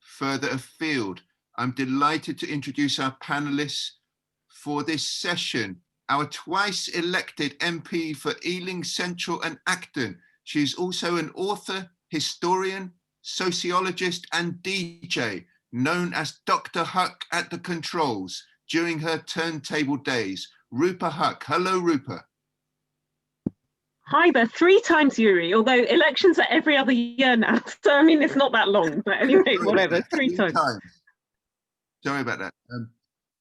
further afield. I'm delighted to introduce our panelists for this session. Our twice elected MP for Ealing Central and Acton. She's also an author, historian, sociologist and DJ, known as Dr. Huq at the controls during her turntable days. Rupa Huq. Hello, Rupa. Hi there, 3 times, Yuri, although elections are every other year now. So, I mean, it's not that long, but anyway, whatever, 3 times. Sorry about that.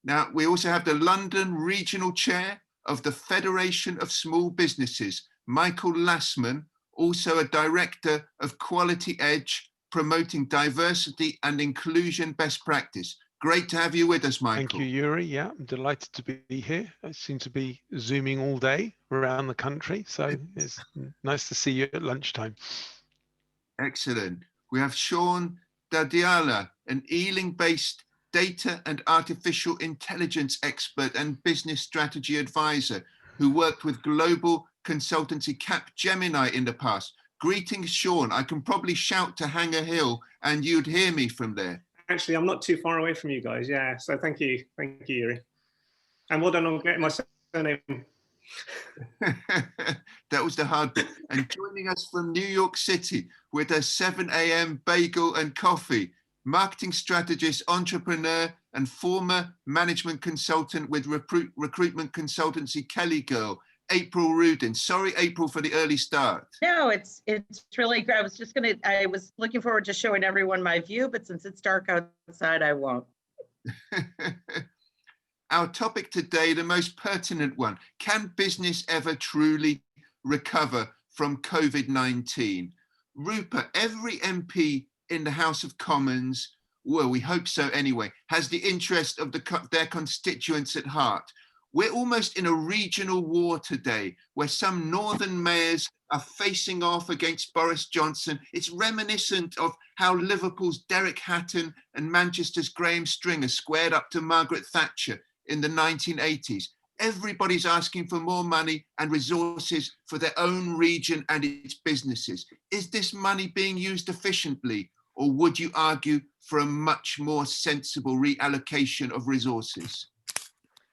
Now, we also have the London Regional Chair of the Federation of Small Businesses, Michael Lassman, also a Director of Quality Edge, promoting diversity and inclusion best practice. Great to have you with us, Michael. Thank you, Yuri. Yeah, I'm delighted to be here. I seem to be Zooming all day around the country, so it's nice to see you at lunchtime. Excellent. We have Sean Dhadialla, an Ealing-based data and artificial intelligence expert and business strategy advisor who worked with global consultancy Capgemini in the past. Greetings, Sean. I can probably shout to Hanger Hill and you'd hear me from there. Actually, I'm not too far away from you guys. Yeah, so thank you, Yuri. And well done on getting my surname. That was the hard bit. And joining us from New York City with a 7 a.m. bagel and coffee, marketing strategist, entrepreneur, and former management consultant with recruitment consultancy Kelly Girl, April Rudin. Sorry, April, for the early start. No, it's really great. I was looking forward to showing everyone my view, but since it's dark outside, I won't. Our topic today, the most pertinent one: can business ever truly recover from COVID-19? Rupa, every MP in the House of Commons, well, we hope so anyway, has the interest of their constituents at heart. We're almost in a regional war today, where some northern mayors are facing off against Boris Johnson. It's reminiscent of how Liverpool's Derek Hatton and Manchester's Graham Stringer squared up to Margaret Thatcher in the 1980s. Everybody's asking for more money and resources for their own region and its businesses. Is this money being used efficiently, or would you argue for a much more sensible reallocation of resources?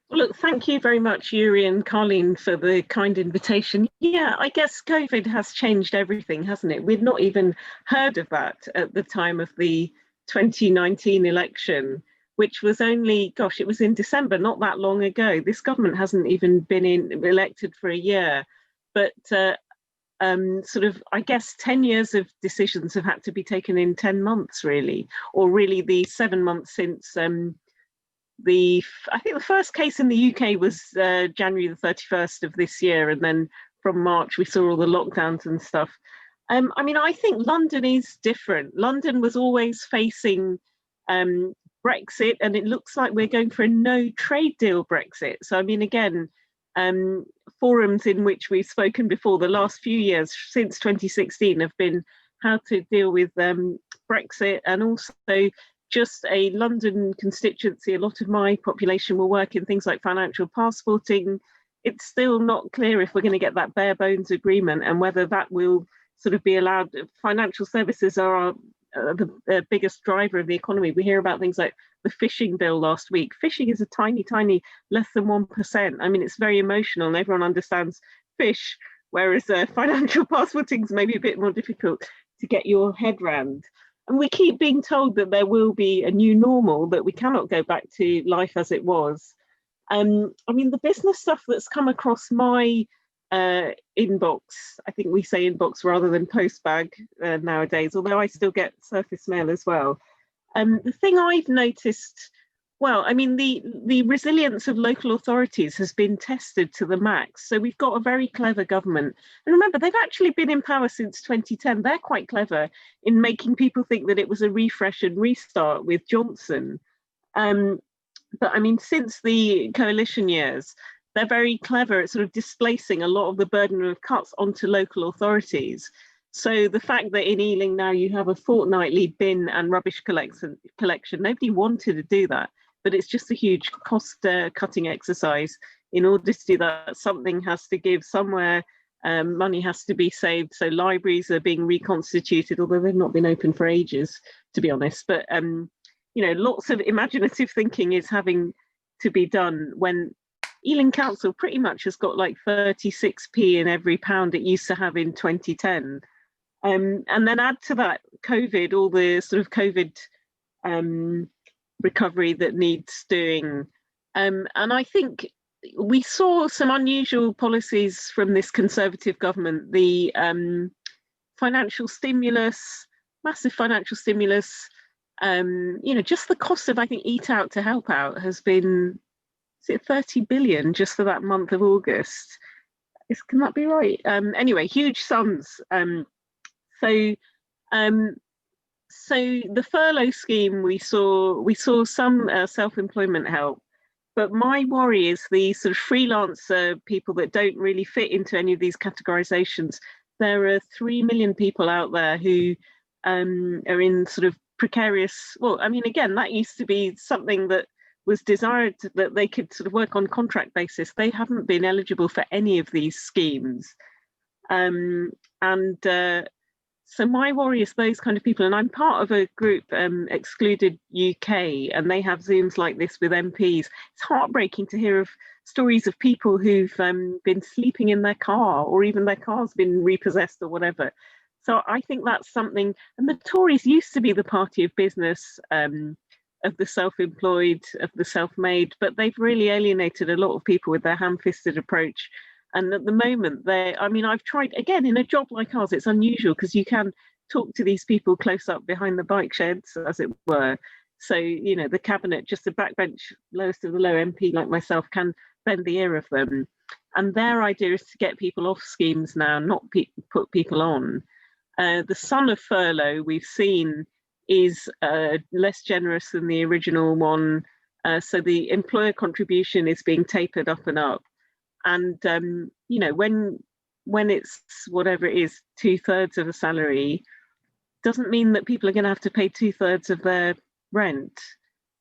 Well, look, thank you very much, Yuri and Carlene, for the kind invitation. Yeah, I guess COVID has changed everything, hasn't it? We'd not even heard of that at the time of the 2019 election, which was only, gosh, it was in December, not that long ago. This government hasn't even been elected for a year, but sort of, I guess, 10 years of decisions have had to be taken in 10 months, really, or really the 7 months since I think the first case in the UK was January the 31st of this year, and then from March we saw all the lockdowns and stuff. I mean, I think London is different. London was always facing Brexit, and it looks like we're going for a no trade deal Brexit. So, I mean, again, forums in which we've spoken before the last few years since 2016 have been how to deal with Brexit, and also just a London constituency. A lot of my population will work in things like financial passporting. It's still not clear if we're going to get that bare bones agreement and whether that will sort of be allowed. Financial services are the biggest driver of the economy. We hear about things like the fishing bill last week. Fishing is a tiny, less than 1%. I mean, it's very emotional and everyone understands fish, whereas financial passporting is maybe a bit more difficult to get your head round. And we keep being told that there will be a new normal, that we cannot go back to life as it was. I mean, the business stuff that's come across my inbox, I think we say inbox rather than postbag nowadays, although I still get surface mail as well. The thing I've noticed, well, I mean, the resilience of local authorities has been tested to the max. So we've got a very clever government. And remember, they've actually been in power since 2010. They're quite clever in making people think that it was a refresh and restart with Johnson. But I mean, since the coalition years, they're very clever at sort of displacing a lot of the burden of cuts onto local authorities. So the fact that in Ealing now you have a fortnightly bin and rubbish collection, nobody wanted to do that, but it's just a huge cost cutting exercise. In order to do that, something has to give somewhere, Money has to be saved, so libraries are being reconstituted, although they've not been open for ages, to be honest. But you know, lots of imaginative thinking is having to be done when Ealing Council pretty much has got like 36p in every pound it used to have in 2010. And then add to that COVID, all the sort of COVID recovery that needs doing. And I think we saw some unusual policies from this Conservative government, the financial stimulus, massive financial stimulus, you know, just the cost of, I think, Eat Out to Help Out has been, is it 30 billion just for that month of August? Can that be right? Anyway, huge sums. So the furlough scheme, we saw some self-employment help, but my worry is the sort of freelancer people that don't really fit into any of these categorizations. There are 3 million people out there who are in sort of precarious, well, I mean, again, that used to be something that was desired, that they could sort of work on contract basis. They haven't been eligible for any of these schemes. So my worry is those kind of people, and I'm part of a group, Excluded UK, and they have Zooms like this with MPs. It's heartbreaking to hear of stories of people who've been sleeping in their car, or even their car's been repossessed or whatever. So I think that's something, and the Tories used to be the party of business, of the self-employed, of the self-made, but they've really alienated a lot of people with their ham-fisted approach. And at the moment, I mean, I've tried, again, in a job like ours, it's unusual because you can talk to these people close up behind the bike sheds, as it were. So, you know, the cabinet, just a backbench, lowest of the low MP like myself can bend the ear of them. And their idea is to get people off schemes now, not put people on. The son of furlough we've seen is less generous than the original one. So the employer contribution is being tapered up and up. And, you know, when it's whatever it is, 2/3 of a salary, doesn't mean that people are going to have to pay 2/3 of their rent.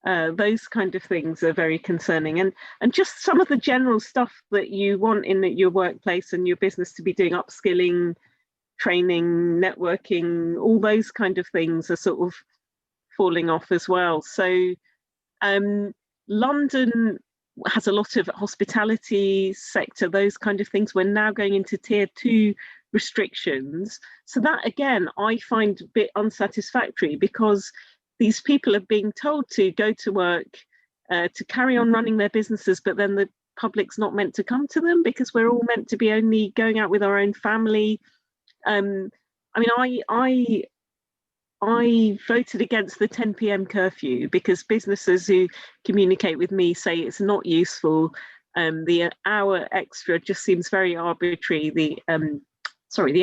Those kind of things are very concerning. And just some of the general stuff that you want in your workplace and your business to be doing, upskilling, training, networking, all those kind of things are sort of falling off as well. So London has a lot of hospitality sector, those kind of things. We're now going into tier 2 restrictions. So that, again, I find a bit unsatisfactory because these people are being told to go to work, to carry on running their businesses, but then the public's not meant to come to them because we're all meant to be only going out with our own family. I mean, I voted against the 10 p.m. curfew because businesses who communicate with me say it's not useful. The hour extra just seems very arbitrary. The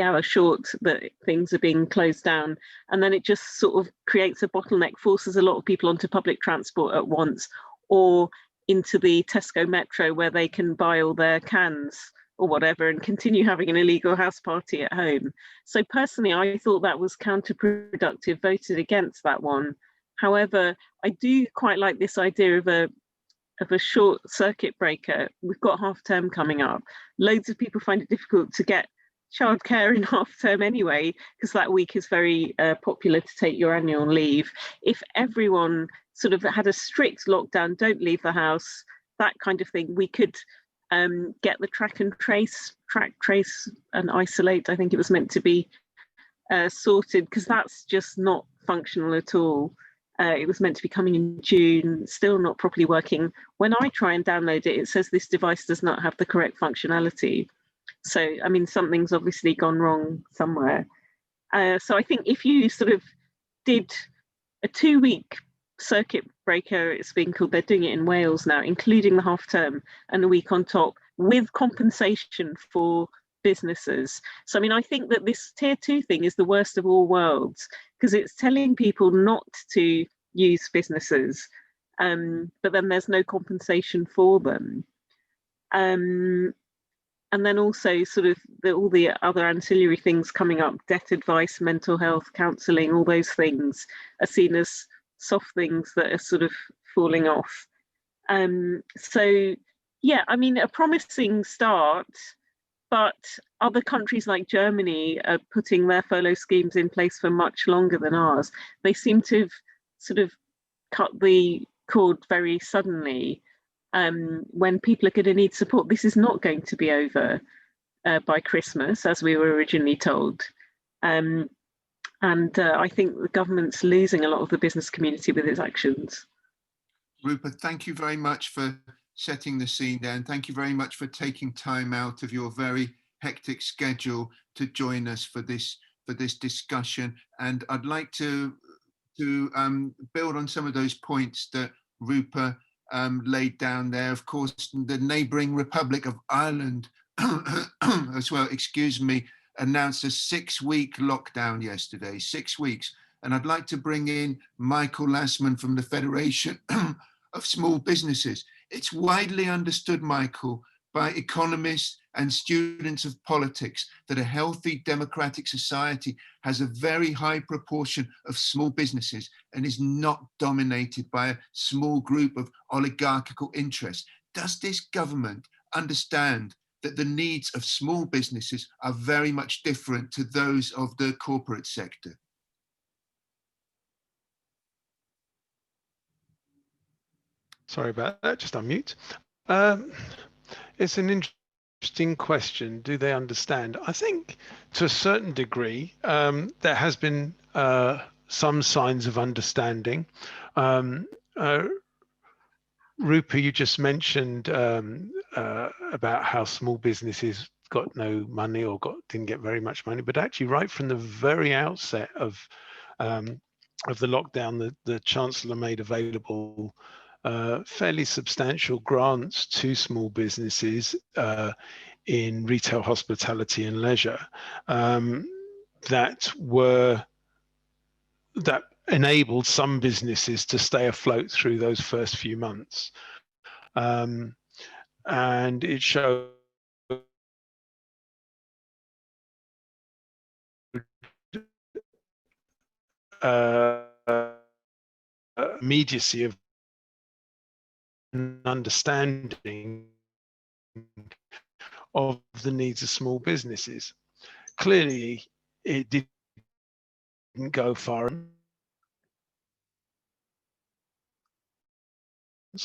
hour short that things are being closed down, and then it just sort of creates a bottleneck, forces a lot of people onto public transport at once, or into the Tesco Metro where they can buy all their cans or whatever and continue having an illegal house party at home. So personally, I thought that was counterproductive, voted against that one. However, I do quite like this idea of a short circuit breaker. We've got half term coming up. Loads of people find it difficult to get childcare in half term anyway, because that week is very popular to take your annual leave. If everyone sort of had a strict lockdown, don't leave the house, that kind of thing, we could get the track, trace and isolate, I think it was meant to be sorted, because that's just not functional at all. It was meant to be coming in June, still not properly working. When I try and download it, it says this device does not have the correct functionality. So, I mean, something's obviously gone wrong somewhere. So I think if you sort of did a 2-week circuit breaker, it's being called, they're doing it in Wales now, including the half term and a week on top with compensation for businesses. So I mean, I think that this tier 2 thing is the worst of all worlds because it's telling people not to use businesses, but then there's no compensation for them. And then also sort of all the other ancillary things coming up, debt advice, mental health, counselling, all those things are seen as soft things that are sort of falling off. So yeah, I mean, a promising start, but other countries like Germany are putting their furlough schemes in place for much longer than ours. They seem to have sort of cut the cord very suddenly when people are going to need support. This is not going to be over by Christmas, as we were originally told. And I think the government's losing a lot of the business community with its actions. Rupa, thank you very much for setting the scene there, and thank you very much for taking time out of your very hectic schedule to join us for this discussion. And I'd like to build on some of those points that Rupa laid down there. Of course, the neighbouring Republic of Ireland as well, excuse me, announced a 6-week lockdown yesterday, 6 weeks. And I'd like to bring in Michael Lassman from the Federation of Small Businesses. It's widely understood, Michael, by economists and students of politics that a healthy democratic society has a very high proportion of small businesses and is not dominated by a small group of oligarchical interests. Does this government understand that the needs of small businesses are very much different to those of the corporate sector? Sorry about that, just unmute. It's an interesting question. Do they understand? I think to a certain degree, there has been some signs of understanding. Rupa, you just mentioned about how small businesses got no money or didn't get very much money, but actually right from the very outset of the lockdown, the Chancellor made available fairly substantial grants to small businesses in retail, hospitality and leisure that enabled some businesses to stay afloat through those first few months. And it showed immediacy of an understanding of the needs of small businesses. Clearly, it didn't go far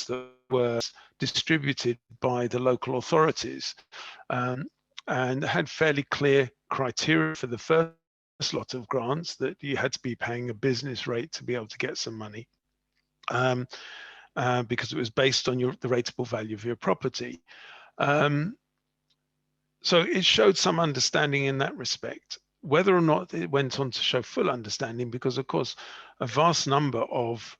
that were distributed by the local authorities and had fairly clear criteria for the first lot of grants that you had to be paying a business rate to be able to get some money because it was based on the rateable value of your property. So it showed some understanding in that respect. Whether or not it went on to show full understanding, because of course a vast number of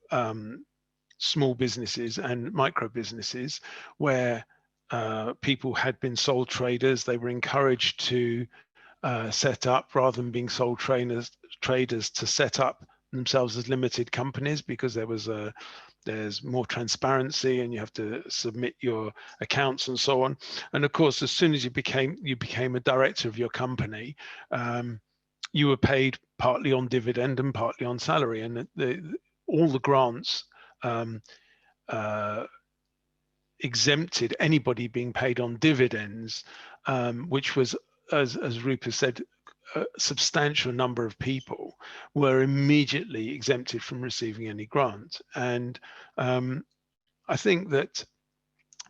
small businesses and micro businesses where people had been sole traders, they were encouraged to set up, rather than being sole traders, to set up themselves as limited companies, because there's more transparency and you have to submit your accounts and so on. And of course, as soon as you became a director of your company, you were paid partly on dividend and partly on salary, and all the grants exempted anybody being paid on dividends, which was, as Rupa said, a substantial number of people were immediately exempted from receiving any grant. And I think that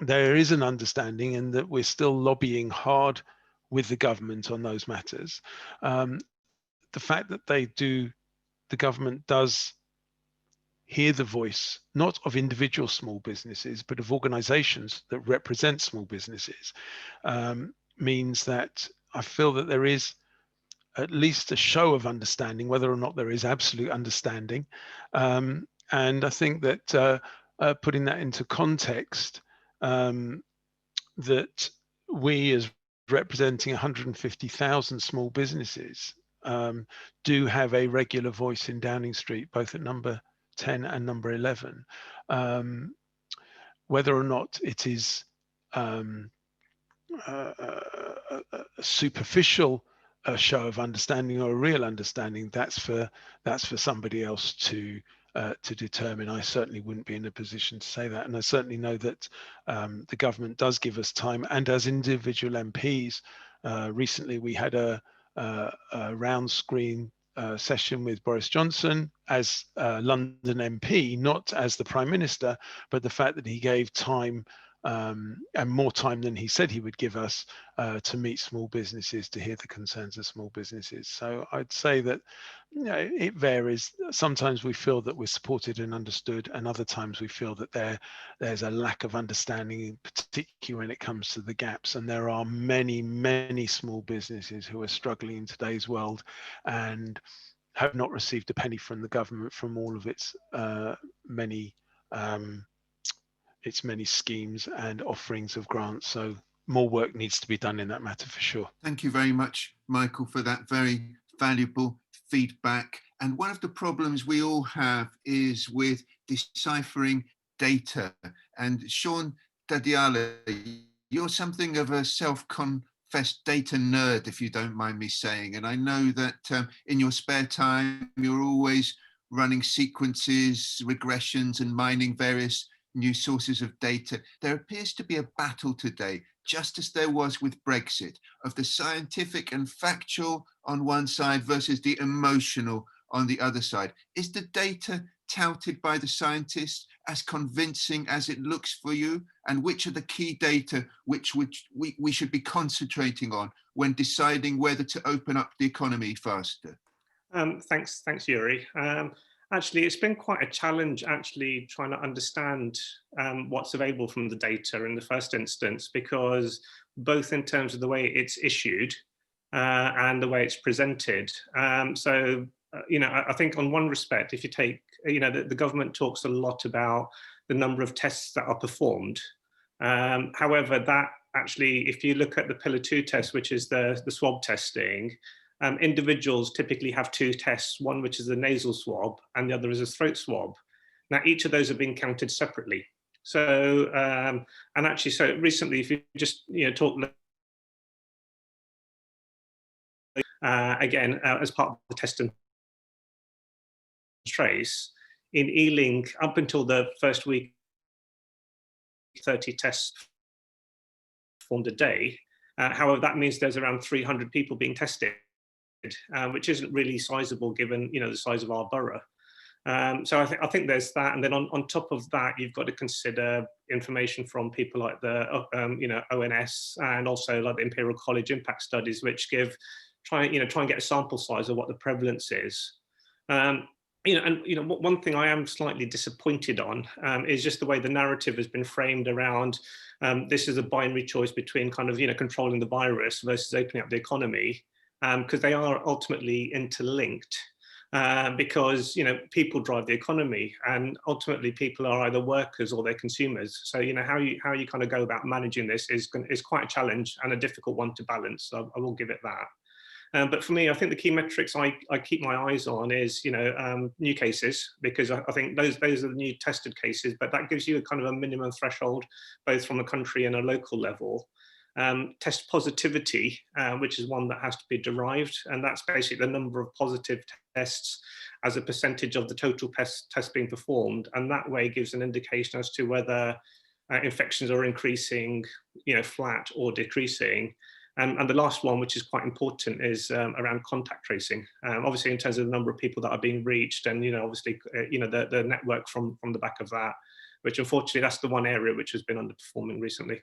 there is an understanding, and that we're still lobbying hard with the government on those matters. The fact that the government does hear the voice, not of individual small businesses, but of organizations that represent small businesses, means that I feel that there is at least a show of understanding, whether or not there is absolute understanding. And I think that putting that into context, that we, as representing 150,000 small businesses, do have a regular voice in Downing Street, both at number 10 and number 11. Whether or not it is a superficial show of understanding or a real understanding, that's for somebody else to determine. I certainly wouldn't be in a position to say that, and I certainly know that the government does give us time, and as individual MPs, Recently, we had a round screen session with Boris Johnson as London MP, not as the Prime Minister, but the fact that he gave time and more time than he said he would give us to meet small businesses, to hear the concerns of small businesses. So I'd say that, you know, it varies. Sometimes we feel that we're supported and understood, and other times we feel that there's a lack of understanding, particularly when it comes to the gaps. And there are many, many small businesses who are struggling in today's world and have not received a penny from the government from all of its many schemes and offerings of grants. So more work needs to be done in that matter for sure. Thank you very much, Michael, for that very valuable feedback. And one of the problems we all have is with deciphering data. And Sean Dhadialla, you're something of a self-confessed data nerd, if you don't mind me saying. And I know that in your spare time, you're always running sequences, regressions, and mining various new sources of data. There appears to be a battle today, just as there was with Brexit, of the scientific and factual on one side versus the emotional on the other side. Is the data touted by the scientists as convincing as it looks for you? And which are the key data which we should be concentrating on when deciding whether to open up the economy faster? Thanks, Yuri. Actually, it's been quite a challenge actually trying to understand what's available from the data in the first instance, because both in terms of the way it's issued and the way it's presented. You know, I think on one respect, if you take, you know, the government talks a lot about the number of tests that are performed. However, that actually, if you look at the Pillar 2 test, which is the swab testing, individuals typically have two tests, one which is a nasal swab and the other is a throat swab. Now, each of those are being counted separately. So, and actually, so recently, if you just, you know, talk again, as part of the test and trace, in Ealing, up until the first week, 30 tests performed a day. However, that means there's around 300 people being tested, which isn't really sizable given, you know, the size of our borough. So I think there's that, and then on top of that, you've got to consider information from people like the you know, ONS, and also like the Imperial College impact studies, which try and get a sample size of what the prevalence is. You know, and you know, one thing I am slightly disappointed on is just the way the narrative has been framed around. This is a binary choice between kind of, you know, controlling the virus versus opening up the economy, because they are ultimately interlinked. Because, you know, people drive the economy, and ultimately people are either workers or they're consumers. So, you know, how you kind of go about managing this is quite a challenge and a difficult one to balance. So I will give it that. But for me, I think the key metrics I keep my eyes on is, you know, new cases, because I think those are the new tested cases, but that gives you a kind of a minimum threshold, both from a country and a local level. Test positivity, which is one that has to be derived, and that's basically the number of positive tests as a percentage of the total tests being performed, and that way gives an indication as to whether infections are increasing, you know, flat or decreasing. And the last one, which is quite important, is around contact tracing. Obviously, in terms of the number of people that are being reached, and, you know, obviously, you know, the network from the back of that, which unfortunately that's the one area which has been underperforming recently.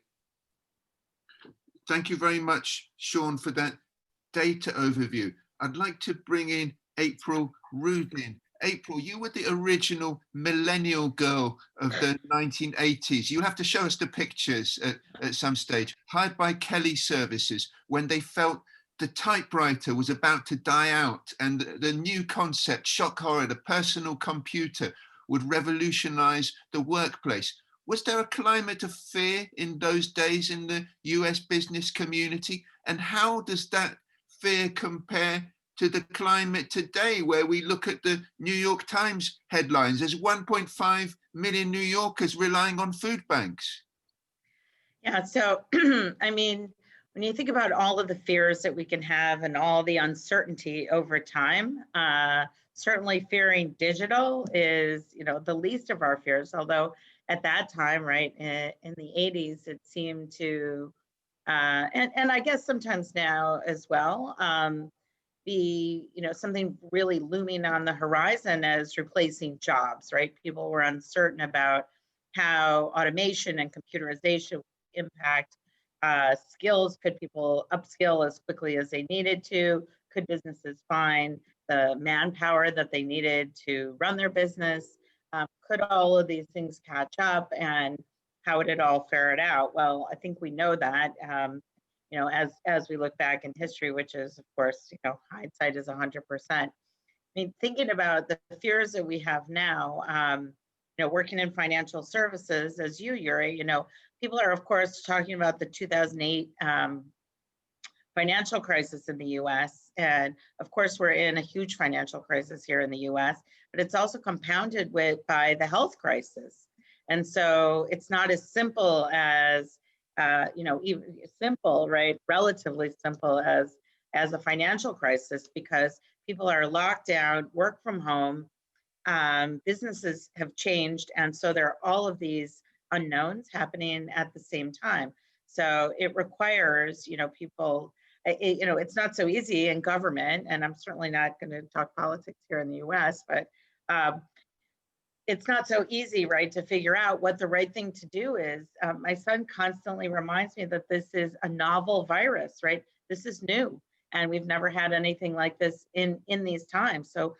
Thank you very much, Sean, for that data overview. I'd like to bring in April Rudin. April, you were the original millennial girl of the 1980s. You'll have to show us the pictures at some stage. Hired by Kelly Services when they felt the typewriter was about to die out, and the new concept, shock horror, the personal computer, would revolutionize the workplace. Was there a climate of fear in those days in the US business community? And how does that fear compare to the climate today, where we look at the New York Times headlines? There's 1.5 million New Yorkers relying on food banks. Yeah, so I mean, when you think about all of the fears that we can have and all the uncertainty over time, certainly fearing digital is, you know, the least of our fears. Although at that time, right, in the 80s, it seemed to And I guess sometimes now as well, something really looming on the horizon as replacing jobs, right? People were uncertain about how automation and computerization impact skills. Could people upskill as quickly as they needed to? Could businesses find the manpower that they needed to run their business? Could all of these things catch up, and how would it all ferret out? Well, I think we know that, as we look back in history, which is, of course, hindsight is 100%. I mean, thinking about the fears that we have now, working in financial services, as you, Yuri, people are, of course, talking about the 2008 financial crisis in the US. And of course, we're in a huge financial crisis here in the US, but it's also compounded by the health crisis. And so it's not as simple as, even simple, right? Relatively simple as a financial crisis, because people are locked down, work from home, businesses have changed. And so there are all of these unknowns happening at the same time. So it requires, people, it's not so easy in government, and I'm certainly not going to talk politics here in the US, but it's not so easy, right, to figure out what the right thing to do is. My son constantly reminds me that this is a novel virus, right? This is new, and we've never had anything like this in these times. So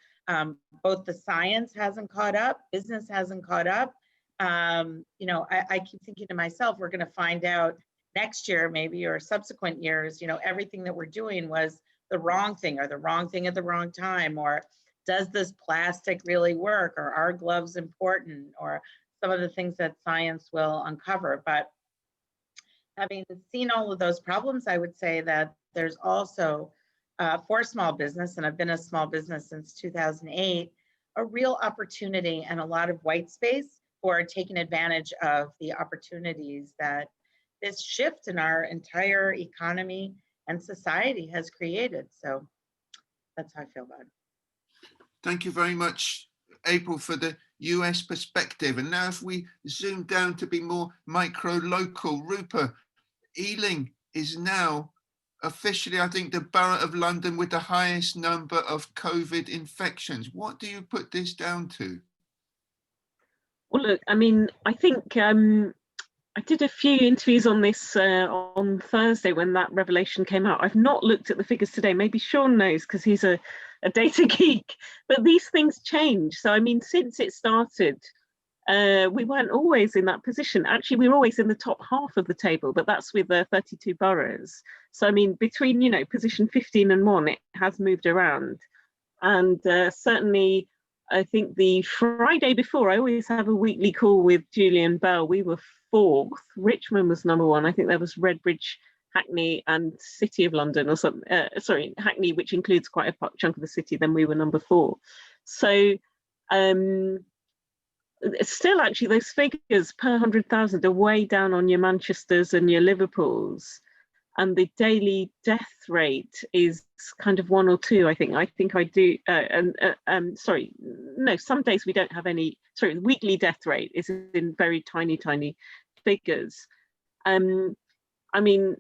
both the science hasn't caught up, business hasn't caught up. I keep thinking to myself, we're going to find out next year, maybe, or subsequent years, everything that we're doing was the wrong thing, or the wrong thing at the wrong time, or does this plastic really work, or are gloves important, or some of the things that science will uncover. But having seen all of those problems, I would say that there's also, for small business, and I've been a small business since 2008, a real opportunity and a lot of white space for taking advantage of the opportunities that this shift in our entire economy and society has created. So that's how I feel about it. Thank you very much, April, for the US perspective. And now if we zoom down to be more micro-local, Rupa, Ealing is now officially, I think, the borough of London with the highest number of COVID infections. What do you put this down to? Well, look, I mean, I think I did a few interviews on this on Thursday when that revelation came out. I've not looked at the figures today. Maybe Sean knows, because he's a data geek. But these things change. So, I mean, since it started, we weren't always in that position. Actually, we were always in the top half of the table, but that's with 32 boroughs. So, I mean, between, position 15 and 1, it has moved around. And certainly, I think the Friday before, I always have a weekly call with Julian Bell. We were 4th. Richmond was number 1. I think there was Redbridge, Hackney, and City of London, or something. Sorry, Hackney, which includes quite a chunk of the city. Then we were number 4. So still, actually, those figures per 100,000 are way down on your Manchesters and your Liverpools. And the daily death rate is kind of 1 or 2, I think. I think I do. Sorry, no, some days we don't have any. Sorry, the weekly death rate is in very tiny, tiny figures. I mean,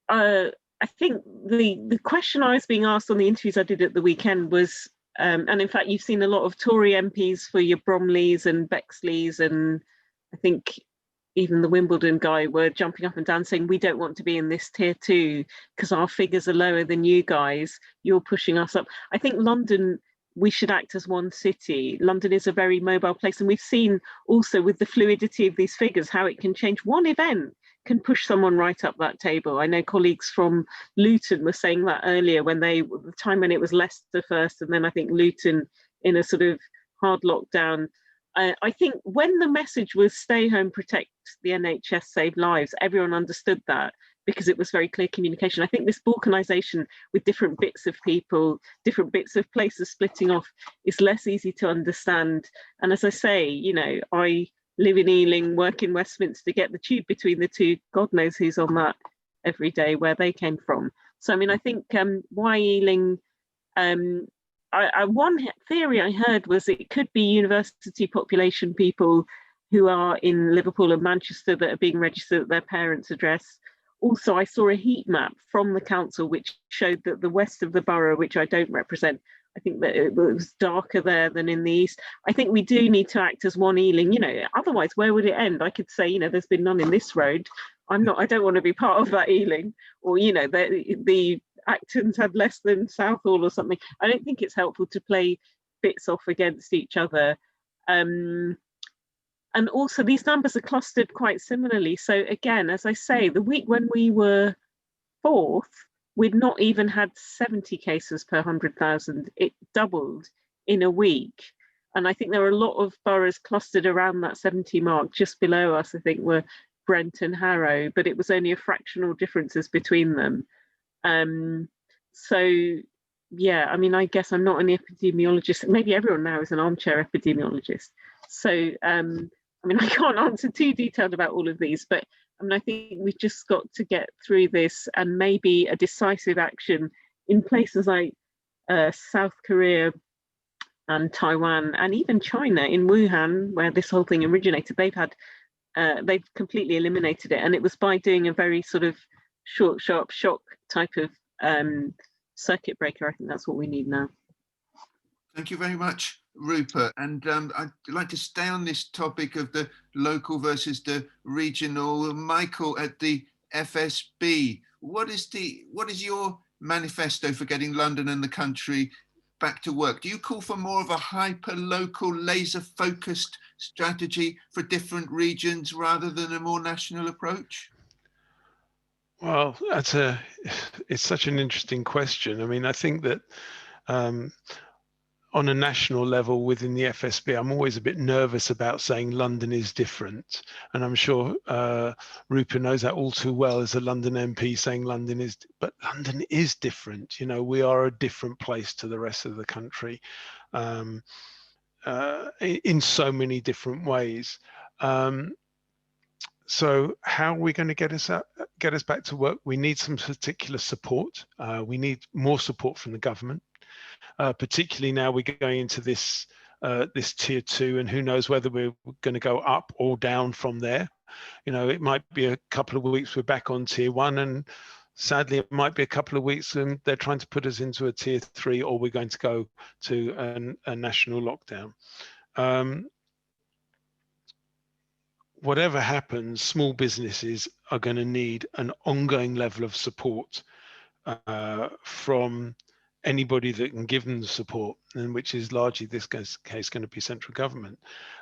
I think the question I was being asked on the interviews I did at the weekend was, and in fact, you've seen a lot of Tory MPs for your Bromleys and Bexleys, and I think even the Wimbledon guy were jumping up and down saying, we don't want to be in this tier 2 because our figures are lower than you guys. You're pushing us up. I think London, we should act as one city. London is a very mobile place. And we've seen also with the fluidity of these figures, how it can change. One event can push someone right up that table. I know colleagues from Luton were saying that earlier, when the time when it was Leicester first, and then I think Luton in a sort of hard lockdown. I think when the message was stay home, protect the NHS, save lives, everyone understood that because it was very clear communication. I think this balkanisation with different bits of people, different bits of places splitting off is less easy to understand. And as I say, I live in Ealing, work in Westminster, get the tube between the two. God knows who's on that every day, where they came from. So, I mean, I think why Ealing, one theory I heard was it could be university population people who are in Liverpool and Manchester that are being registered at their parents' address, also I saw a heat map from the council which showed that the west of the borough, which I don't represent, I think that it was darker there than in the east. I think we do need to act as one Ealing, you know, otherwise where would it end? I could say, you know, there's been none in this road. I don't want to be part of that Ealing, or, you know, the Acton's had less than Southall or something. I don't think it's helpful to play bits off against each other. And also these numbers are clustered quite similarly. So again, as I say, the week when we were fourth, we'd not even had 70 cases per 100,000. It doubled in a week. And I think there are a lot of boroughs clustered around that 70 mark. Just below us, I think, were Brent and Harrow, but it was only a fractional differences between them. So yeah, I mean, I guess I'm not an epidemiologist. Maybe everyone now is an armchair epidemiologist. So I mean, I can't answer too detailed about all of these, but I mean, I think we've just got to get through this, and maybe a decisive action in places like South Korea and Taiwan and even China, in Wuhan, where this whole thing originated. They've completely eliminated it, and it was by doing a very sort of short, sharp shock type of circuit breaker. I think that's what we need now. Thank you very much, Rupert. And I'd like to stay on this topic of the local versus the regional. Michael, at the FSB, what is your manifesto for getting London and the country back to work? Do you call for more of a hyper-local, laser-focused strategy for different regions rather than a more national approach? Well, it's such an interesting question. I mean, I think that on a national level within the FSB, I'm always a bit nervous about saying London is different. And I'm sure Rupa knows that all too well as a London MP, saying but London is different. You know, we are a different place to the rest of the country in so many different ways. So how are we going to get us back to work? We need some particular support. We need more support from the government. Particularly now we're going into this tier 2, and who knows whether we're going to go up or down from there. You know, it might be a couple of weeks we're back on tier 1, and sadly it might be a couple of weeks and they're trying to put us into a tier 3, or we're going to go to a national lockdown. Whatever happens, small businesses are going to need an ongoing level of support from anybody that can give them the support, and which is largely this case going to be central government.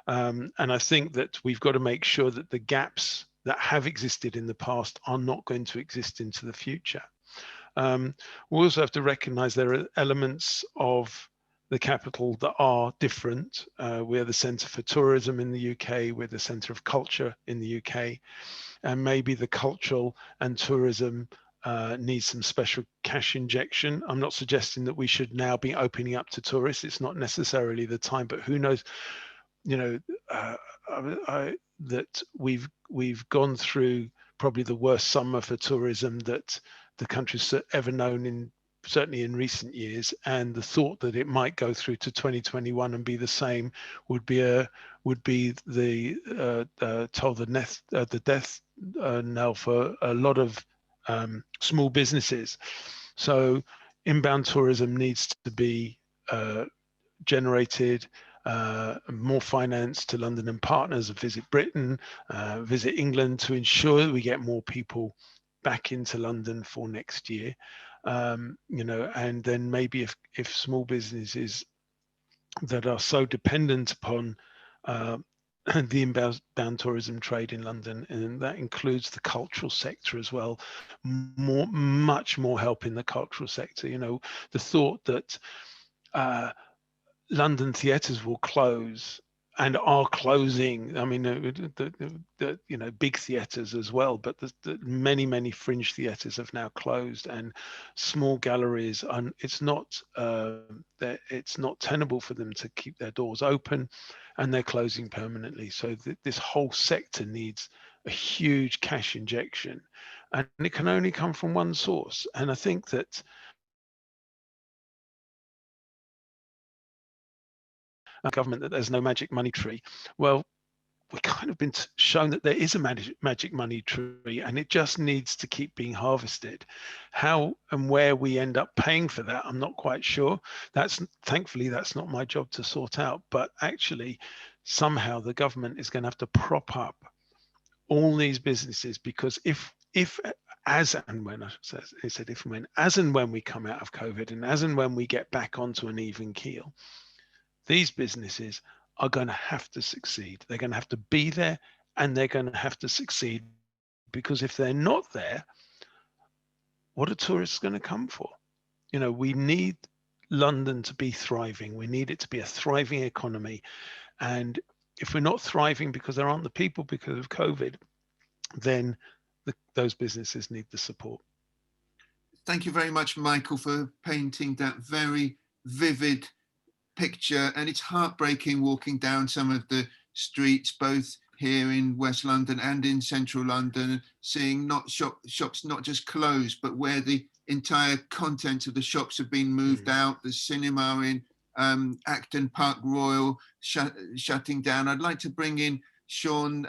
And I think that we've got to make sure that the gaps that have existed in the past are not going to exist into the future. We also have to recognise there are elements of the capital that are different. We're the centre for tourism in the UK, we're the centre of culture in the UK, and maybe the cultural and tourism needs some special cash injection. I'm not suggesting that we should now be opening up to tourists. It's not necessarily the time, but who knows, you know, that we've gone through probably the worst summer for tourism that the country's ever known, certainly in recent years, and the thought that it might go through to 2021 and be the same would be the death knell for a lot of small businesses. So inbound tourism needs to be generated, more finance to London and partners, Visit Britain, Visit England, to ensure that we get more people back into London for next year. You know, and then maybe if small businesses that are so dependent upon the inbound tourism trade in London, and that includes the cultural sector as well, much more help in the cultural sector. You know, the thought that London theatres will close and are closing. I mean, the you know, big theatres as well, but the many fringe theatres have now closed, and small galleries. It's not tenable for them to keep their doors open, and they're closing permanently. So this whole sector needs a huge cash injection, and it can only come from one source. And I think that government, that there's no magic money tree. Well, we've kind of been shown that there is a magic money tree, and it just needs to keep being harvested. How and where we end up paying for that, I'm not quite sure. Thankfully, that's not my job to sort out. But actually, somehow the government is going to have to prop up all these businesses, because as and when we come out of COVID, and as and when we get back onto an even keel, these businesses are going to have to succeed. They're going to have to be there, and they're going to have to succeed, because if they're not there, what are tourists going to come for? You know, we need London to be thriving. We need it to be a thriving economy. And if we're not thriving because there aren't the people because of COVID, then those businesses need the support. Thank you very much, Michael, for painting that very vivid picture. And it's heartbreaking walking down some of the streets, both here in West London and in Central London, seeing shops not just closed, but where the entire contents of the shops have been moved out. The cinema in Acton Park Royal shutting down. I'd like to bring in Sean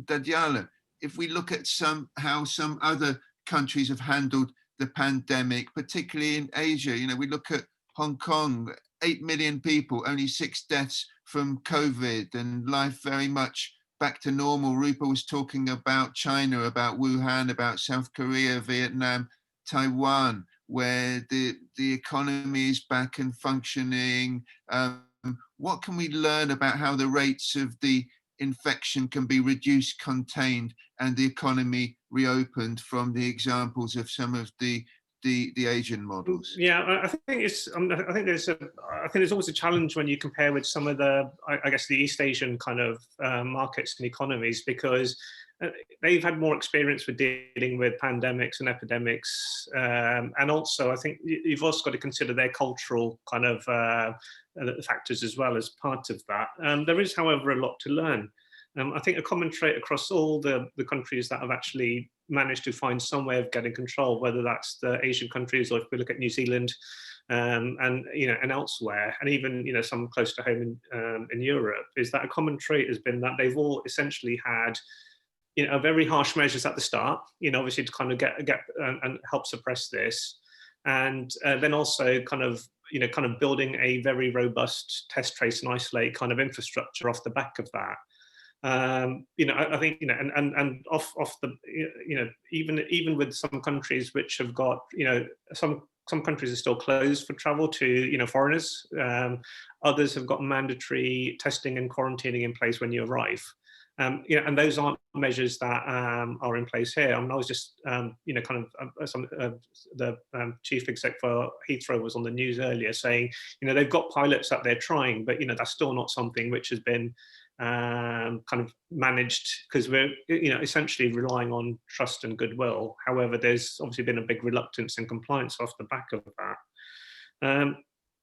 Dhadialla. If we look at how some other countries have handled the pandemic, particularly in Asia, you know, we look at Hong Kong, 8 million people, only 6 deaths from COVID, and life very much back to normal. Rupa was talking about China, about Wuhan, about South Korea, Vietnam, Taiwan, where the economy is back and functioning. What can we learn about how the rates of the infection can be reduced, contained, and the economy reopened from the examples of some of the Asian models? Yeah, I think there's always a challenge when you compare with some of the, I guess, the East Asian kind of markets and economies, because they've had more experience with dealing with pandemics and epidemics, and also I think you've also got to consider their cultural kind of factors as well as part of that. There is, however, a lot to learn. I think a common trait across all the countries that have actually managed to find some way of getting control, whether that's the Asian countries or if we look at New Zealand and elsewhere, and even some close to home in Europe, is that a common trait has been that they've all essentially had very harsh measures at the start, obviously to kind of get and help suppress this, and then also kind of building a very robust test, trace, and isolate kind of infrastructure off the back of that. I think and off the even with some countries which have got some countries are still closed for travel to foreigners. Others have got mandatory testing and quarantining in place when you arrive. And those aren't measures that are in place here. I mean, I was just, the chief exec for Heathrow was on the news earlier saying, they've got pilots that they're trying, but that's still not something which has been kind of managed, because we're essentially relying on trust and goodwill. However, there's obviously been a big reluctance in compliance off the back of that.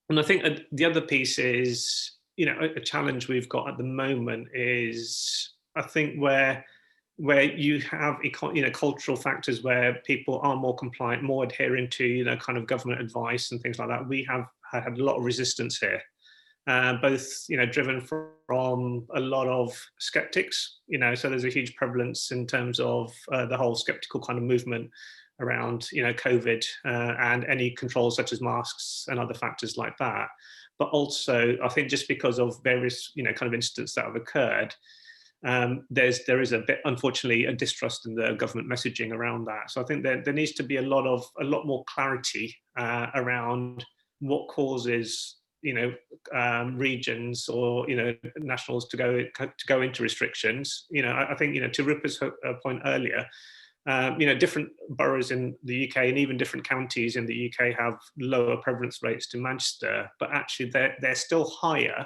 And I think the other piece is, a challenge we've got at the moment is, I think, where you have cultural factors where people are more compliant, more adhering to kind of government advice and things like that. We have had a lot of resistance here, both driven from a lot of skeptics. So there's a huge prevalence in terms of the whole skeptical kind of movement around COVID and any controls such as masks and other factors like that. But also, I think just because of various kind of incidents that have occurred, there is a bit, unfortunately, a distrust in the government messaging around that. So I think there needs to be a lot more clarity around what causes regions or nationals to go into restrictions. I think to Rupa's point earlier, different boroughs in the UK and even different counties in the UK have lower prevalence rates to Manchester, but actually they're still higher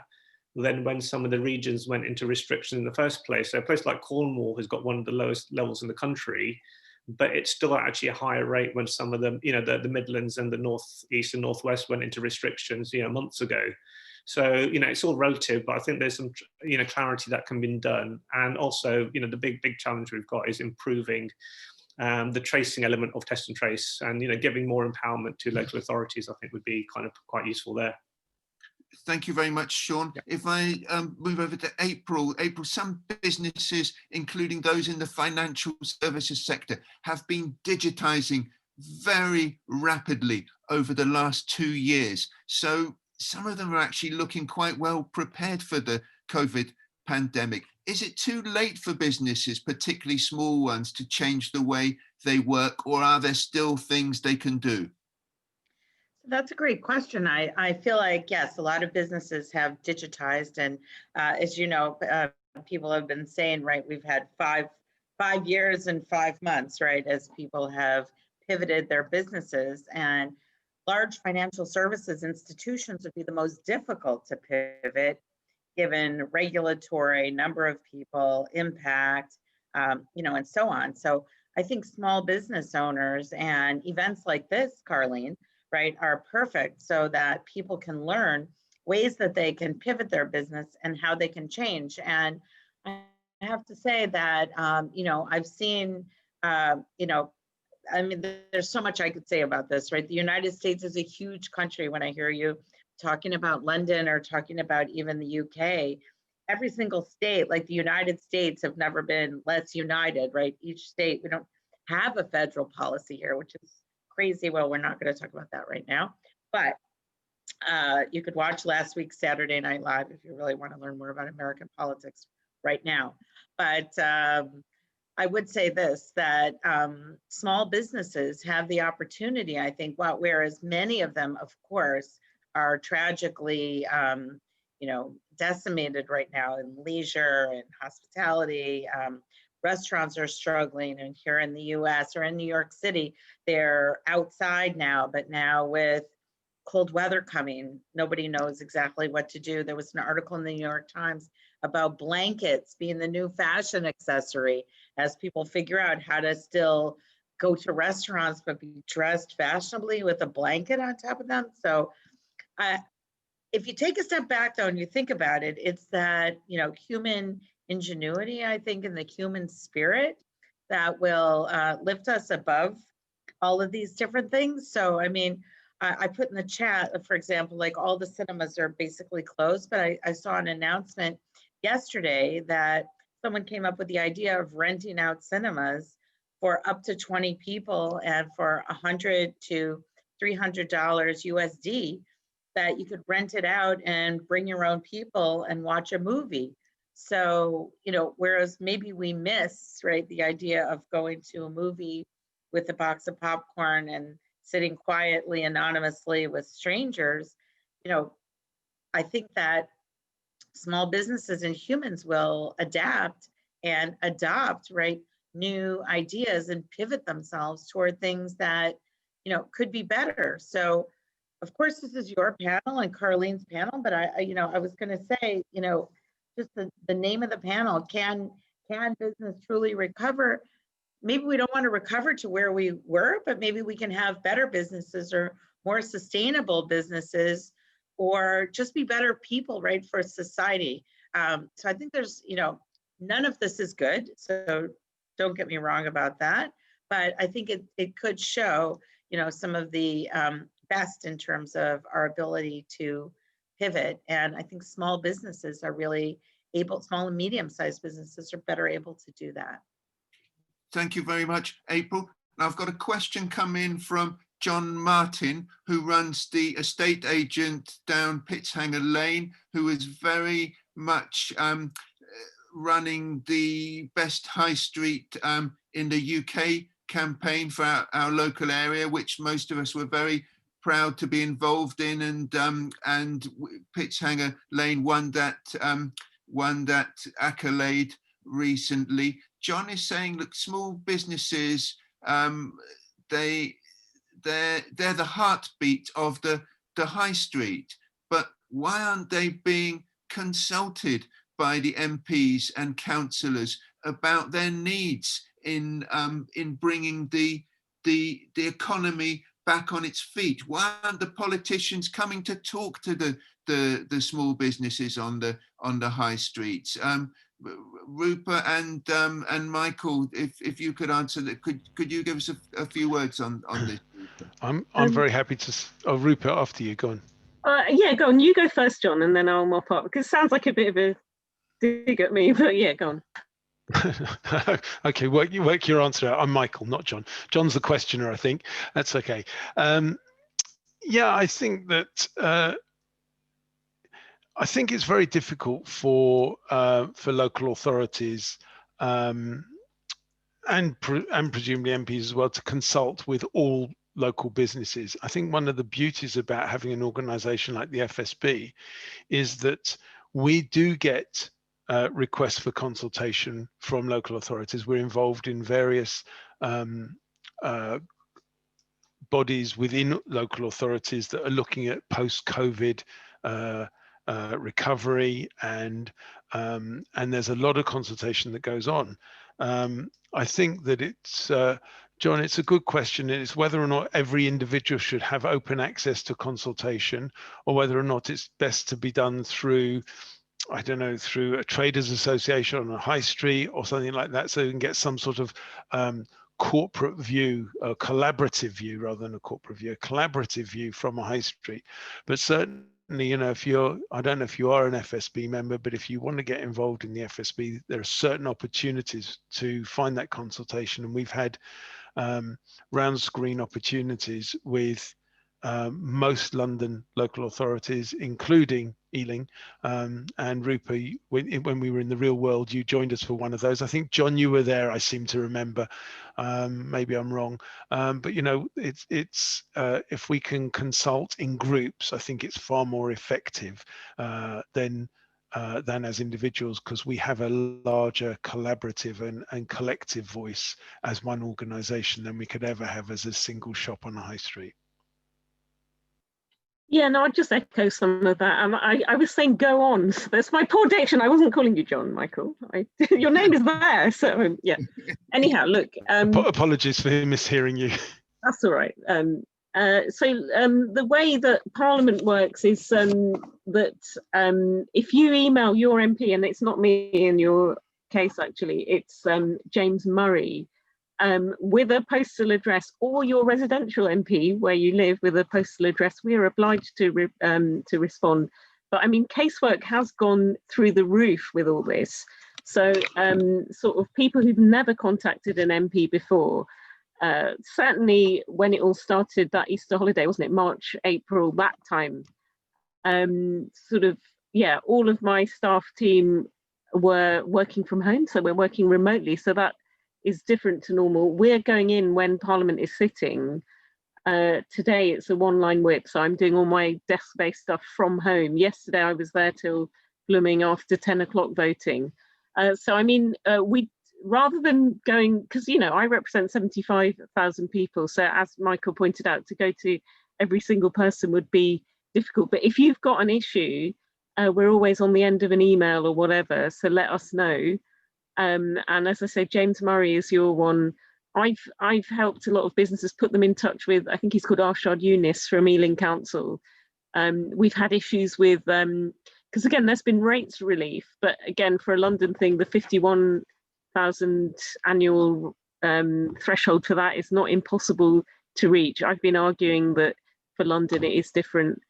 than when some of the regions went into restriction in the first place. So a place like Cornwall has got one of the lowest levels in the country, but it's still actually a higher rate when some of them, the Midlands and the North East and Northwest went into restrictions, months ago. So, it's all relative, but I think there's some, clarity that can be done. And also, the big challenge we've got is improving the tracing element of test and trace, and, giving more empowerment to local authorities, I think would be kind of quite useful there. Thank you very much, Sean. Yep. If I move over to April, some businesses, including those in the financial services sector, have been digitizing very rapidly over the last 2 years. So some of them are actually looking quite well prepared for the COVID pandemic. Is it too late for businesses, particularly small ones, to change the way they work, or are there still things they can do? That's a great question. I feel like, yes, a lot of businesses have digitized. And as you know, people have been saying, right, we've had five years and 5 months, right, as people have pivoted their businesses. And large financial services institutions would be the most difficult to pivot, given regulatory, number of people, impact, and so on. So I think small business owners and events like this, Carlene, right, are perfect so that people can learn ways that they can pivot their business and how they can change. And I have to say that, I've seen, there's so much I could say about this, right? The United States is a huge country. When I hear you talking about London or talking about even the UK, every single state, like the United States, have never been less united, right? Each state, we don't have a federal policy here, which is crazy. Well, we're not going to talk about that right now, but you could watch last week's Saturday Night Live if you really want to learn more about American politics right now. But I would say this, that small businesses have the opportunity, I think, whereas many of them, of course, are tragically, decimated right now in leisure and hospitality. Restaurants are struggling, and here in the US or in New York City, they're outside now, but now with cold weather coming, nobody knows exactly what to do. There was an article in the New York Times about blankets being the new fashion accessory as people figure out how to still go to restaurants but be dressed fashionably with a blanket on top of them. So if you take a step back though and you think about it, it's that, human ingenuity, I think, and the human spirit that will lift us above all of these different things. So, I put in the chat, for example, like all the cinemas are basically closed, but I saw an announcement yesterday that someone came up with the idea of renting out cinemas for up to 20 people and for $100 to $300 USD, that you could rent it out and bring your own people and watch a movie. So, whereas maybe we miss, right, the idea of going to a movie with a box of popcorn and sitting quietly, anonymously with strangers, I think that small businesses and humans will adapt and adopt, right, new ideas and pivot themselves toward things that, could be better. So, of course, this is your panel and Carlene's panel, but I was going to say, just the name of the panel, can business truly recover? Maybe we don't want to recover to where we were, but maybe we can have better businesses or more sustainable businesses, or just be better people, right, for society. So I think there's, none of this is good. So don't get me wrong about that. But I think it could show, some of the best in terms of our ability to pivot. And I think small businesses are really able, small and medium-sized businesses are better able to do that. Thank you very much, April. Now I've got a question come in from John Martin, who runs the estate agent down Pitshanger Lane, who is very much running the best high street in the UK campaign for our local area, which most of us were very proud to be involved in, and Pitshanger Lane won that accolade recently. John is saying, look, small businesses, they're the heartbeat of the high street, but why aren't they being consulted by the MPs and councillors about their needs in bringing the economy back on its feet? Why aren't the politicians coming to talk to the small businesses on the high streets? Rupa and Michael, if you could answer that, could you give us a few words on this? I'm very happy to. Oh, Rupa, after you, go on. Yeah, go on. You go first, John, and then I'll mop up, because it sounds like a bit of a dig at me, but yeah, go on. Okay, work your answer out. I'm Michael, not John. John's the questioner, I think. That's okay. Yeah, I think that I think it's very difficult for local authorities and presumably MPs as well to consult with all local businesses. I think one of the beauties about having an organisation like the FSB is that we do get requests for consultation from local authorities. We're involved in various bodies within local authorities that are looking at post-COVID recovery, and there's a lot of consultation that goes on. I think that it's John, it's a good question. It's whether or not every individual should have open access to consultation, or whether or not it's best to be done through, I don't know, through a traders association on a high street or something like that, so you can get some sort of corporate view, a collaborative view rather than a corporate view, a collaborative view from a high street. But certainly, you know, if you're, I don't know if you are an FSB member, but if you want to get involved in the FSB, there are certain opportunities to find that consultation. And we've had round screen opportunities with most London local authorities, including Ealing, and Rupa, when we were in the real world, you joined us for one of those. I think, John, you were there, I seem to remember. Maybe I'm wrong, but you know, it's if we can consult in groups, I think it's far more effective than as individuals, because we have a larger collaborative and collective voice as one organisation than we could ever have as a single shop on a high street. Yeah, no, I'd just echo some of that. I was saying go on. That's my poor diction. I wasn't calling you John, Michael. Your name is there. So yeah. Anyhow, look. Apologies for mishearing you. That's all right. The way that Parliament works is that if you email your MP, and it's not me in your case actually, it's James Murray, with a postal address, or your residential MP where you live with a postal address, we are obliged to respond. But I mean, casework has gone through the roof with all this. So sort of people who've never contacted an MP before, certainly when it all started that Easter holiday, wasn't it, March, April, that time, sort of, yeah, all of my staff team were working from home, so we're working remotely, so that is different to normal. We're going in when Parliament is sitting. Today it's a one-line whip, so I'm doing all my desk-based stuff from home. Yesterday I was there till blooming after 10 o'clock voting. So I mean, we, rather than going, because you know, I represent 75,000 people, so as Michael pointed out, to go to every single person would be difficult. But if you've got an issue, we're always on the end of an email or whatever, so let us know. And as I say, James Murray is your one. I've helped a lot of businesses, put them in touch with, I think he's called Arshad Younis from Ealing Council. We've had issues with, because again, there's been rates relief, but again, for a London thing, the 51,000 annual threshold for that is not impossible to reach. I've been arguing that for London it is different.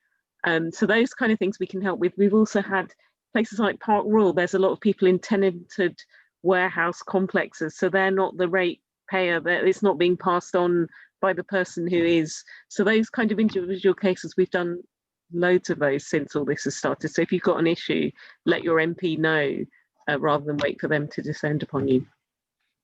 So those kind of things we can help with. We've also had places like Park Royal, there's a lot of people in tenanted warehouse complexes, so they're not the rate payer, it's not being passed on by the person who is. So those kind of individual cases, we've done loads of those since all this has started. So if you've got an issue, let your MP know rather than wait for them to descend upon you.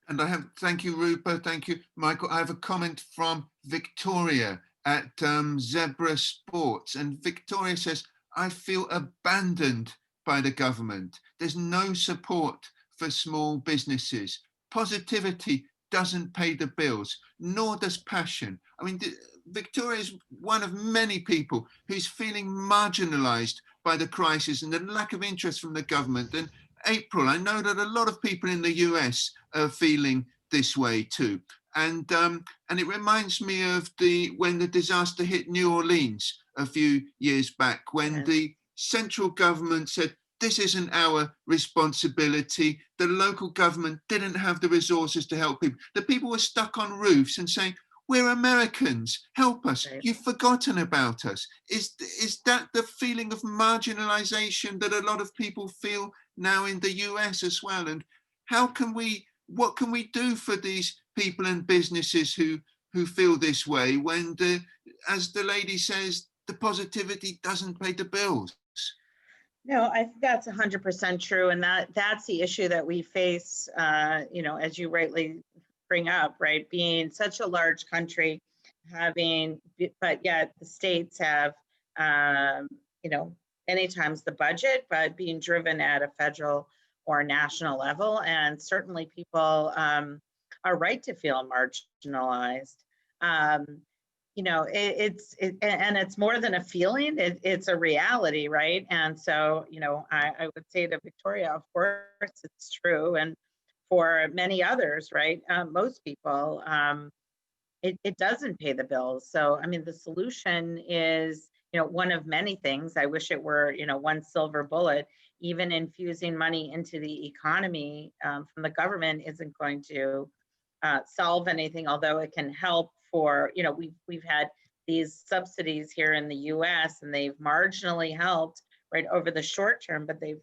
And I have, thank you, Rupa, thank you, Michael. I have a comment from Victoria at Zebra Sports, and Victoria says, I feel abandoned by the government. There's no support for small businesses. Positivity doesn't pay the bills, nor does passion. I mean, Victoria is one of many people who's feeling marginalized by the crisis and the lack of interest from the government. And April, I know that a lot of people in the US are feeling this way too. And it reminds me of when the disaster hit New Orleans a few years back, when the central government said, this isn't our responsibility. The local government didn't have the resources to help people. The people were stuck on roofs and saying, we're Americans, help us, Right. you've forgotten about us. Is that the feeling of marginalization that a lot of people feel now in the US as well? And what can we do for these people and businesses who feel this way when, as the lady says, the positivity doesn't pay the bills? No, I think that's 100% true, and that's the issue that we face. You know, as you rightly bring up, right? Being such a large country, but yet the states have, you know, many times the budget, but being driven at a federal or national level, and certainly people are right to feel marginalized. You know, and it's more than a feeling, it's a reality, right? And so, you know, I would say to Victoria, of course it's true. And for many others, right? Most people, it doesn't pay the bills. So, I mean, the solution is, you know, one of many things. I wish it were, you know, one silver bullet. Even infusing money into the economy from the government isn't going to solve anything, although it can help for, you know, we've had these subsidies here in the US and they've marginally helped right over the short term, but they've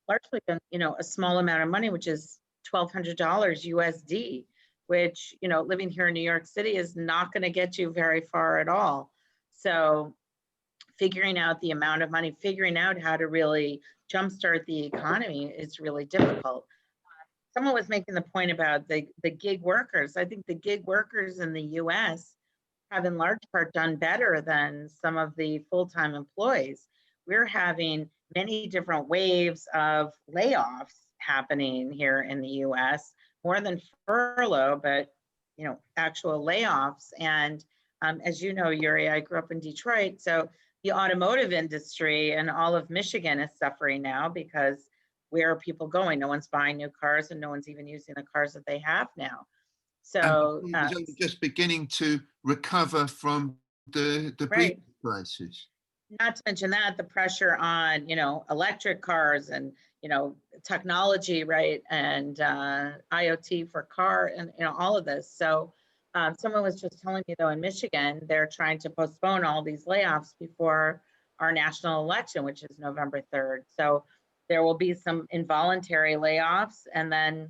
largely been, you know, a small amount of money, which is $1,200 USD, which, you know, living here in New York City is not going to get you very far at all. So figuring out the amount of money, figuring out how to really jumpstart the economy is really difficult. Someone was making the point about the gig workers. I think the gig workers in the US have in large part done better than some of the full-time employees. We're having many different waves of layoffs happening here in the US, more than furlough, but, you know, actual layoffs. And as you know, Yuri, I grew up in Detroit, so the automotive industry and all of Michigan is suffering now because where are people going? No one's buying new cars and no one's even using the cars that they have now. So it's only just beginning to recover from the right. previous crisis. Not to mention that the pressure on, you know, electric cars and, you know, technology, right, and IoT for car and, you know, all of this. So someone was just telling me, though, in Michigan, they're trying to postpone all these layoffs before our national election, which is November 3rd. So there will be some involuntary layoffs, and then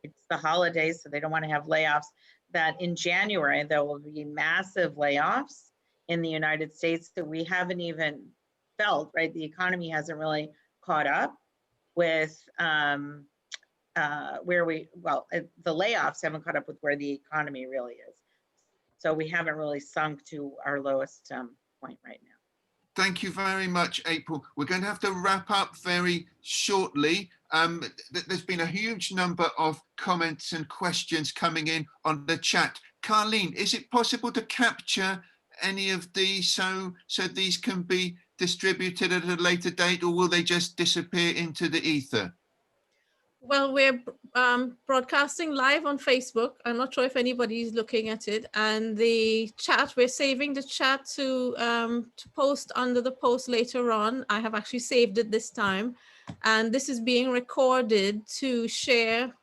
it's the holidays, so they don't want to have layoffs. That in January, there will be massive layoffs in the United States that we haven't even felt, right? The economy hasn't really caught up with the layoffs haven't caught up with where the economy really is. So we haven't really sunk to our lowest point right now. Thank you very much, April. We're going to have to wrap up very shortly. There's been a huge number of comments and questions coming in on the chat. Carlene, is it possible to capture any of these so these can be distributed at a later date, or will they just disappear into the ether? Well, we're broadcasting live on Facebook. I'm not sure if anybody's looking at it. And the chat, we're saving the chat to post under the post later on. I have actually saved it this time. And this is being recorded to share.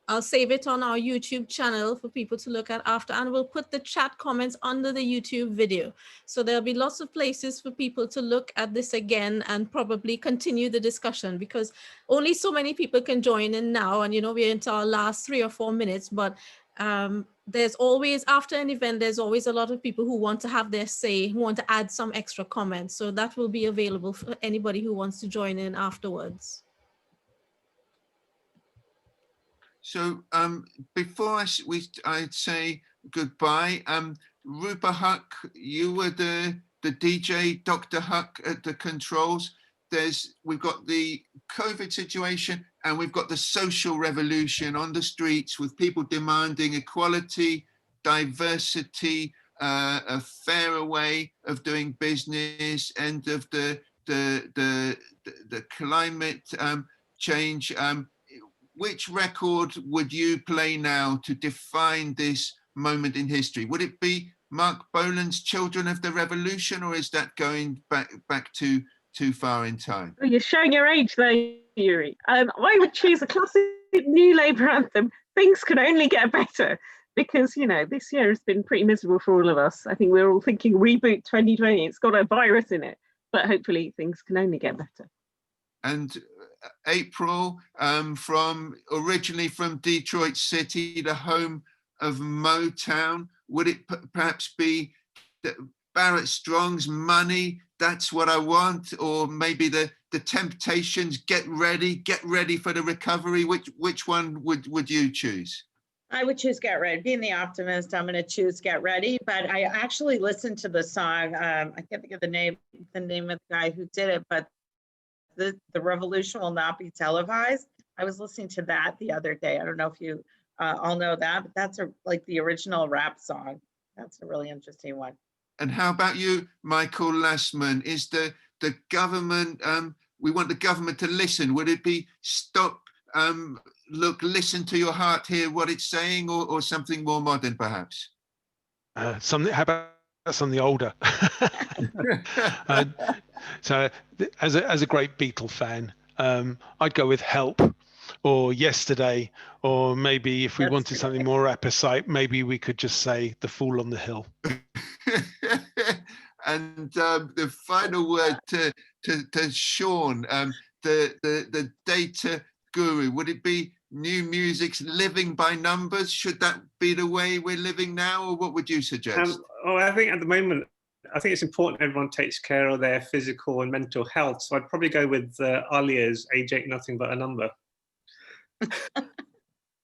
I'll save it on our YouTube channel for people to look at after, and we'll put the chat comments under the YouTube video. So there'll be lots of places for people to look at this again and probably continue the discussion, because only so many people can join in now. And, you know, we're into our last 3 or 4 minutes, but there's always, after an event, there's always a lot of people who want to have their say, who want to add some extra comments. So that will be available for anybody who wants to join in afterwards. So before I'd say goodbye, Rupa Huq, you were the DJ, Dr. Huq at the controls. We've got the COVID situation and we've got the social revolution on the streets with people demanding equality, diversity, a fairer way of doing business, end of the climate change. Which record would you play now to define this moment in history? Would it be Mark Bolan's Children of the Revolution, or is that going back too far in time? Oh, you're showing your age there, Yuri. I would choose a classic New Labour anthem, Things Can Only Get Better. because, you know, this year has been pretty miserable for all of us. I think we're all thinking reboot 2020. It's got a virus in it, but hopefully things can only get better. And April, from originally from Detroit City, the home of Motown, would it perhaps be Barrett Strong's Money, That's What I Want, or maybe the Temptations, Get Ready for the Recovery? Which one would you choose? I would choose Get Ready. Being the optimist, I'm going to choose Get Ready. But I actually listened to the song. I can't think of the name of the guy who did it, but the revolution will not be televised. I was listening to that the other day. I don't know if you all know that, but that's like the original rap song. That's a really interesting one. And how about you, Michael Lassman? Is the government, we want the government to listen. Would it be stop, look, listen to your heart, hear what it's saying, or something more modern, perhaps? How about something older? So as a great Beatle fan, I'd go with Help, or Yesterday, or maybe if we wanted something more apposite, maybe we could just say The Fool on the Hill. And the final word to Sean, the data guru, would it be New Music's Living by Numbers? Should that be the way we're living now, or what would you suggest? I think at the moment, I think it's important everyone takes care of their physical and mental health. So I'd probably go with Alia's Age Ain't Nothing But a Number.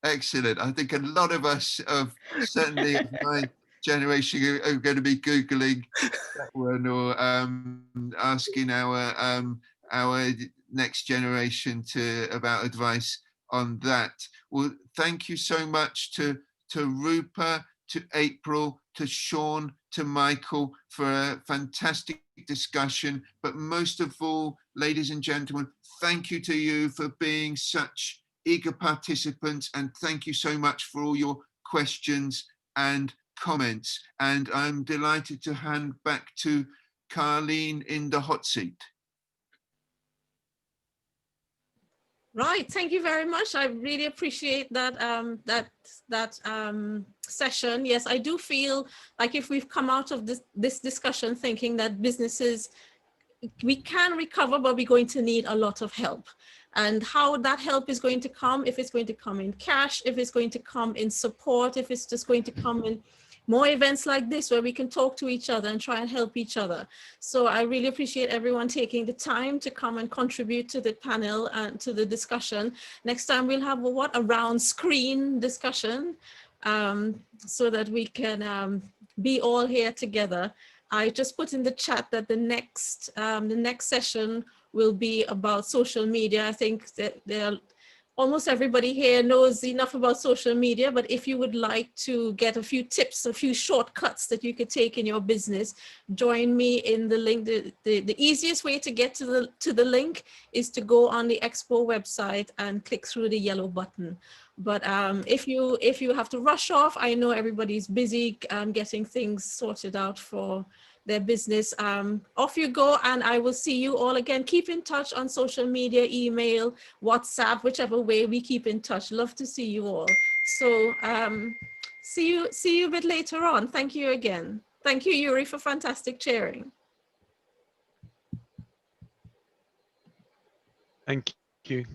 Excellent. I think a lot of us, certainly of my generation, are going to be Googling that one, or asking our next generation about advice on that. Well, thank you so much to Rupa, to April, to Sean, to Michael for a fantastic discussion. But most of all, ladies and gentlemen, thank you to you for being such eager participants, and thank you so much for all your questions and comments. And I'm delighted to hand back to Carlene in the hot seat. Right, thank you very much. I really appreciate that session. Yes, I do feel like if we've come out of this discussion thinking that businesses, we can recover, but we're going to need a lot of help. And how that help is going to come, if it's going to come in cash, if it's going to come in support, if it's just going to come in more events like this where we can talk to each other and try and help each other. So I really appreciate everyone taking the time to come and contribute to the panel and to the discussion. Next time we'll have a round screen discussion so that we can be all here together. I just put in the chat that the next session will be about social media. I think that almost everybody here knows enough about social media, but if you would like to get a few tips, a few shortcuts that you could take in your business, join me in the link. The easiest way to get to the link is to go on the Expo website and click through the yellow button. But if you have to rush off, I know everybody's busy getting things sorted out for their business. Off you go, and I will see you all again. Keep in touch on social media, email, WhatsApp, whichever way we keep in touch. Love to see you all. So see you a bit later on. Thank you again. Thank you, Yuri, for fantastic chairing. Thank you.